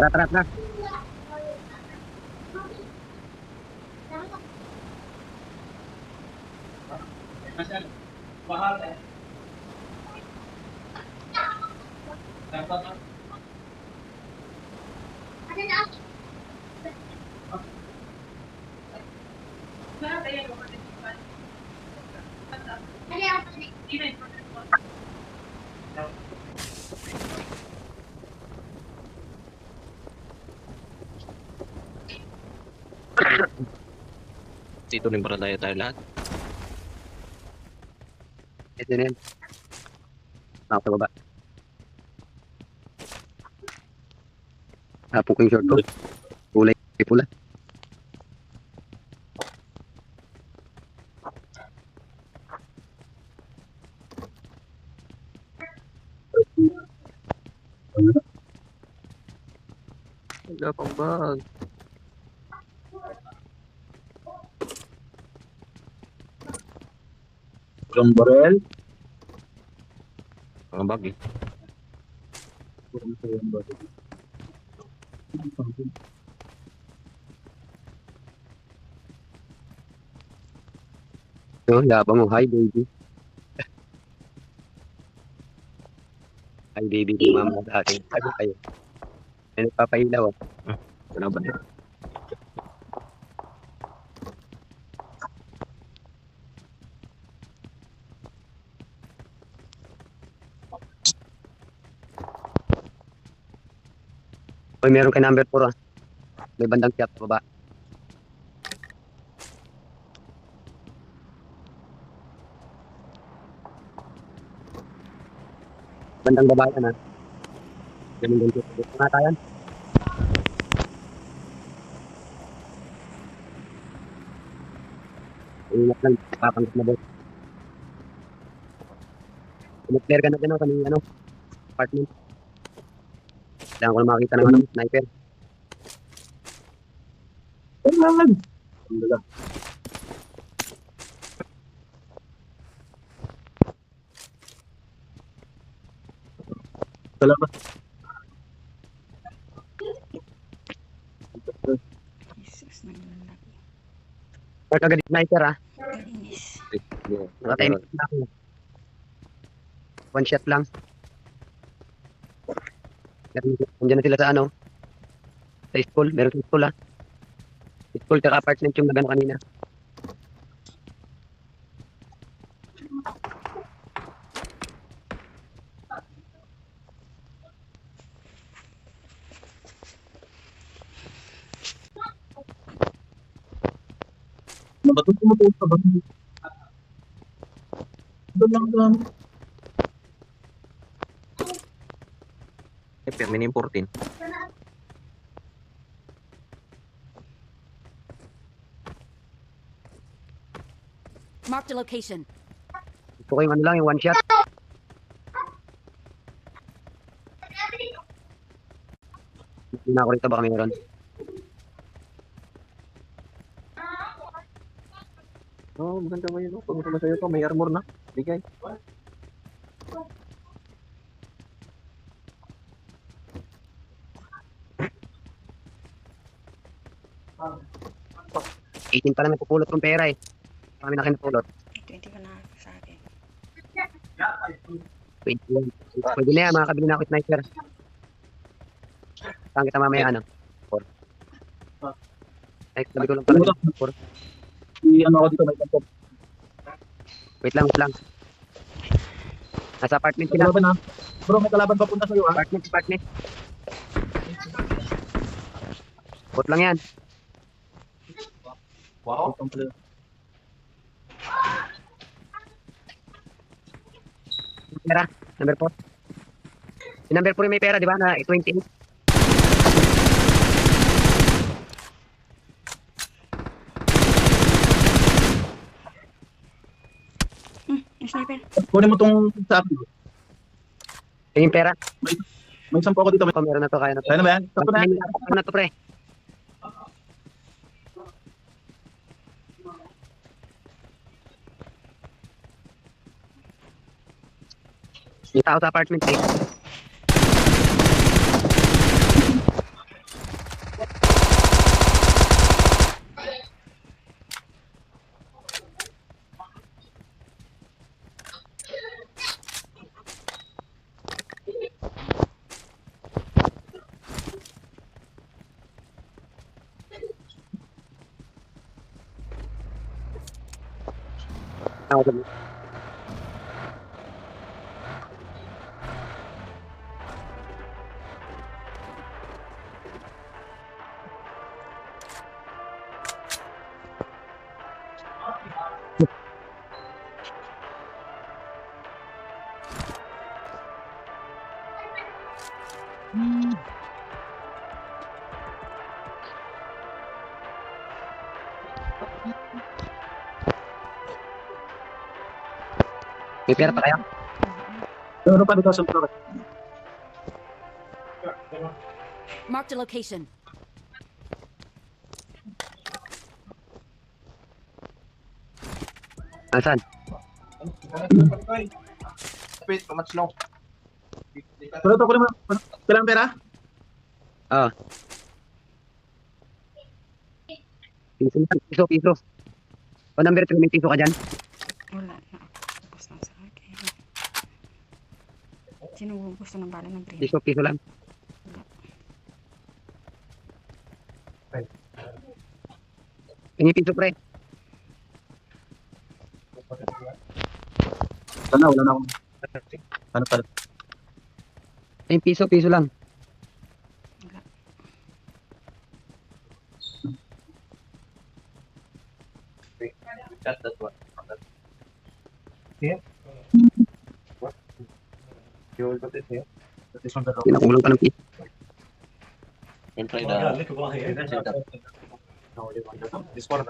Tara, tara, tara. Dito rin para tayo lahat. Ito na yan. Nakapababa. Hapon ko yung short ko. Kulay pula. Wala pang bag. Yung barel. Mga bag eh. So, yabang mo. Hi, baby. Hi, baby. Mama sa akin. Sabi kayo. Ay, nagpapahilaw. Wala ba? Uy, meron kay number 4 ah. May bandang tiyap sa baba. Bandang babae na. Ganun din ko. Pangatayan. Ingat lang. Papanggap na boss. Kumag-clear ka na dyan kanina ano. Apartment. Kailangan ko na makakita ng ano, sniper. Salamat. Jesus, naglalaki. Mark agad yung sniper ah. Kalinis. Naka-time na ako. One shot lang. Nandiyan na sila sa ano. Sa school. Meron sa school ah. School tsaka apartment yung nagano kanina. Ba't tumutuwa ka ba? Doon lang. Eh, Minim 14. Mark the location. Gusto ko yung ano lang, yung one shot. Hindi na ako rito, baka meron. Oh, maganda ba yun? Pag sumasayo ko, may armor na. Bigay. $18 pa lang napupulot kong pera eh. Kami na kinapulot. 20 ka na sa akin. Pwede na yan, makakabili na ako sniper. Saan kita mamaya ano? 4. Ay, sabi ko lang pala. 4. Ano ako dito, may kapag. Wait lang, wait lang. Nasa apartment May sila. kalaban ha. Bro, may kalaban papunta sa'yo ha. Apartment. Bot lang yan. Wow. Pera, number 4. Yung number 4 yung may pera, di ba? Na 28. Yung sniper. Kunin mo tong sa akin. Yung pera. May isang po ako dito. Oh, meron na to, kaya na to. Kaya na ba yan? Sakto na yan. Ano na to, pre? May tao sa apartment, eh. Ako, may pera pa kaya? Meron pa dito sa bro. Marked a location. Asan? Wait, much long. Pero ito ko naman. Kailangan pera? Ah. Piso. O number 3, may piso ka dyan? Wala na. Ubus lang sa akin. Sino gusto ng bala ng green? Piso lang. Hingi piso, pre. Wala na akong. Ano pala? Ay, piso lang. Wala. Chat that one. What? You will put it here. This one dalawa. Pinakulang pa ng piso. And try the. This one,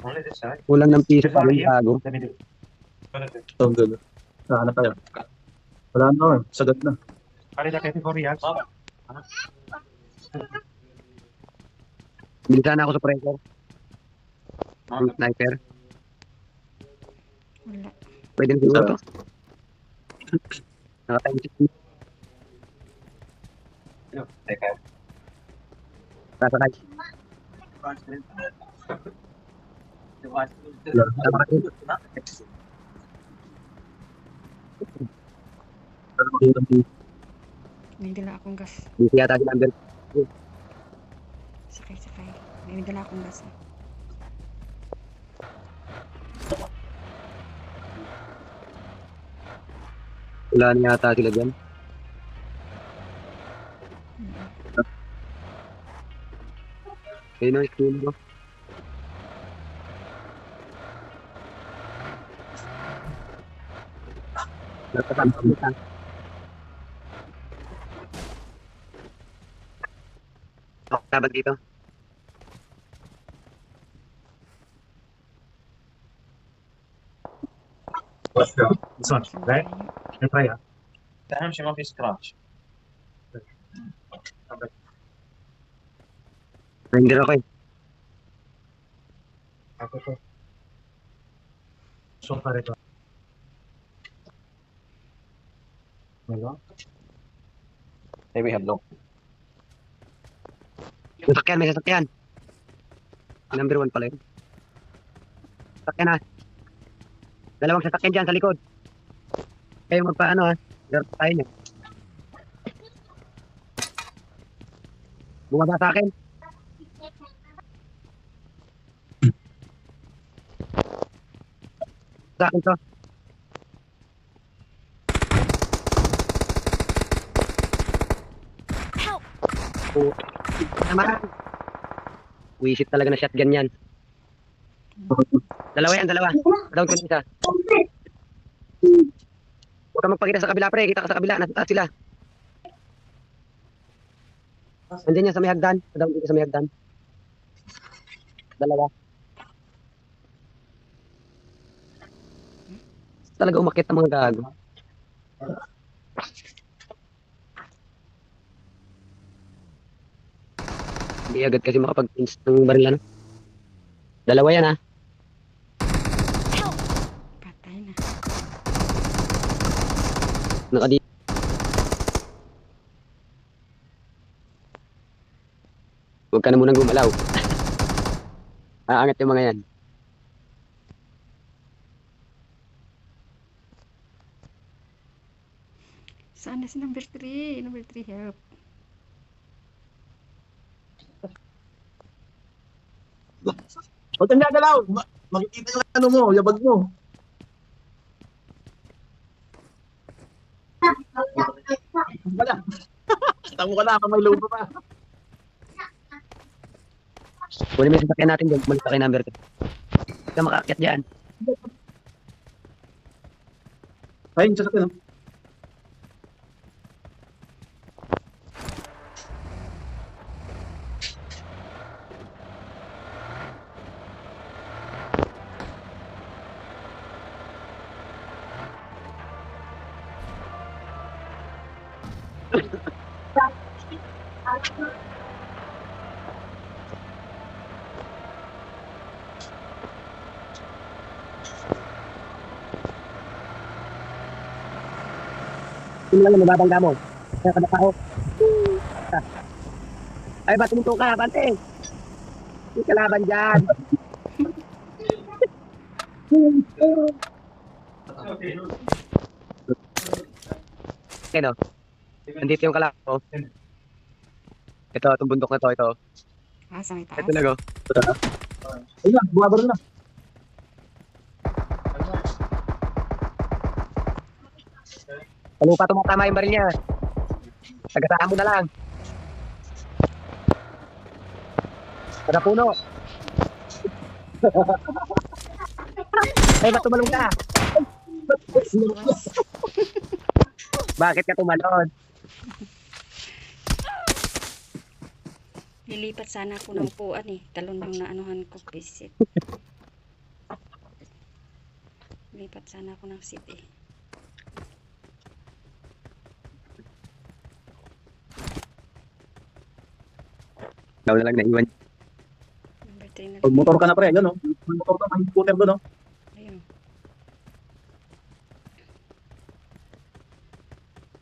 only this side. Kulang ng piso pa rin bago. Let me do. Ito, gano'n. Ano tayo? Wala na eh. Sagat na. Pare the category, yes. Bilisan ako sa pressure. Yung sniper. Wala. Pwede na siguro to. Nakatime check. Teka. Sasakay. Pero makita mo. May dala akong gas. Busy yata si number. Sakay. May dala akong gas. Wala na yata sila dyan. Ayun o, screen mo. Nagpasampa. Ako, tabag dito. This one, right? I'll try ah. أهم شيء ما في سكراتش. Render ako eh. Ako to. So pare to. Wala. Hey, we have low. Sasakyan, may sasakyan. Number 1 pala yun. Sasakyan ha. Dalawang sasakyan dyan sa likod. Kayo magpaano ha. Garap tayo niya. Bumaba sa akin. Sa akin to. Help! Oh. Tama. Wisit talaga na shotgun yan. Dalawa yan, dalawa. Down ko na isa. Huwag ka magpakita sa kabila, pre. Kita ka sa kabila. Nasa taas sila. Nandiyan yan sa may hagdan. Down dito sa may hagdan. Dalawa. Talaga umakit ang mga gago. Hindi agad kasi makapag-pinch ng baril ano. Dalawa yan ha. Patay na. Nakadi. Huwag ka na munang gumalaw. Aangat yung mga yan. Saan na si number 3? Number 3, help. Huwag kang gagalaw. Makikita yung ano mo, yabag mo. Tamo ka na, may load pa. Kunin mo yung sasakyan natin dyan. Umalis pa kay number 2. Hindi ka makaakyat dyan. Ayun, sasakyan. Sino lang yung mababangga mo? Kaya ka na tao. Ay, ba't tumunto ka? Bante! Hindi ka laban dyan. Okay, no? Nandito yung kalako. Ito, itong bundok na to, ito. Ah, sa may taas. Ito lang, oh. Ayun na, bumaba rin na. Palupa tumatama yung baril niya. Tagasaan mo na lang. Taga puno. Ay, ba't tumalong ka? Bakit ka tumalon? Lilipat sana ako ng upuan eh. Talon yung naanuhan ko, visit. Lilipat sana ako ng seat eh. Ikaw na lang naiwan. Number 3 na Pag lang. motor ka na pre, ayun, no? May motor ka, may scooter doon, no? Ayun.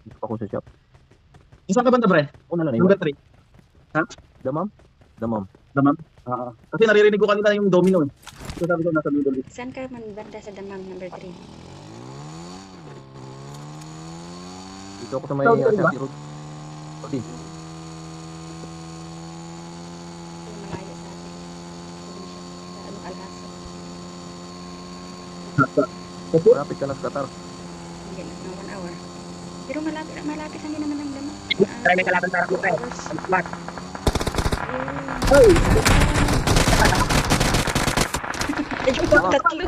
Dito ako sa shop. Saan ka banda pre? Ako na lang. Number 3. Damam? Damam. Naman? Kasi naririnig ko kanina yung domino, eh. So sabi ko nasa middle east. Saan ka man banda sa damam number 3? Dito ako sa may Saudi Arabia? Saudi Road. Saudi. Malayo sa atin. Sa ano, Alhasa. Malapit ka na sa Qatar. Hindi na, 1 hour. Pero malapit lang din naman ang damam. Try may kalaban para mo, pre. Smart. Ayun, tatlo.